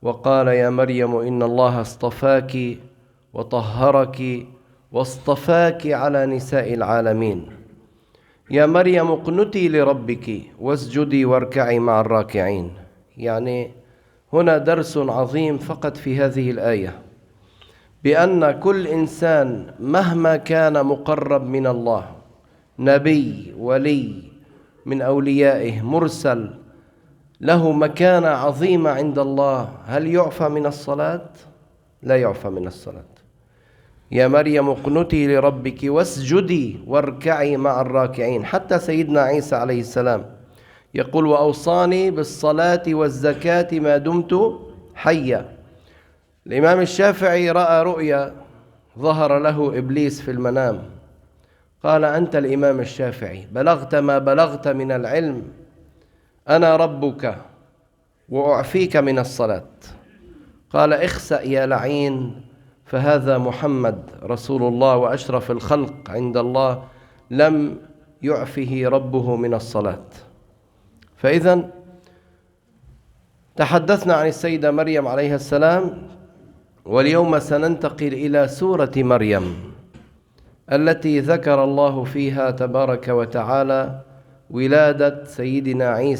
وقال يا مريم إن الله اصطفاك وطهرك واصطفاك على نساء العالمين. يا مريم اقنتي لربك واسجدي واركعي مع الراكعين. يعني هنا درس عظيم فقط في هذه الآية، بأن كل إنسان مهما كان مقرب من الله، نبي، ولي من أوليائه، مرسل، له مكانة عظيمة عند الله، هل يعفى من الصلاة؟ لا يعفى من الصلاة. يا مريم اقنتي لربك واسجدي واركعي مع الراكعين. حتى سيدنا عيسى عليه السلام يقول وأوصاني بالصلاة والزكاة ما دمت حيا. الإمام الشافعي رأى رؤيا، ظهر له إبليس في المنام، قال أنت الإمام الشافعي بلغت ما بلغت من العلم، أنا ربك وأعفيك من الصلاة. قال اخسأ يا لعين، فهذا محمد رسول الله وأشرف الخلق عند الله لم يعفه ربه من الصلاة. فإذا تحدثنا عن السيدة مريم عليها السلام، واليوم سننتقل إلى سورة مريم التي ذكر الله فيها تبارك وتعالى ولادة سيدنا عيسى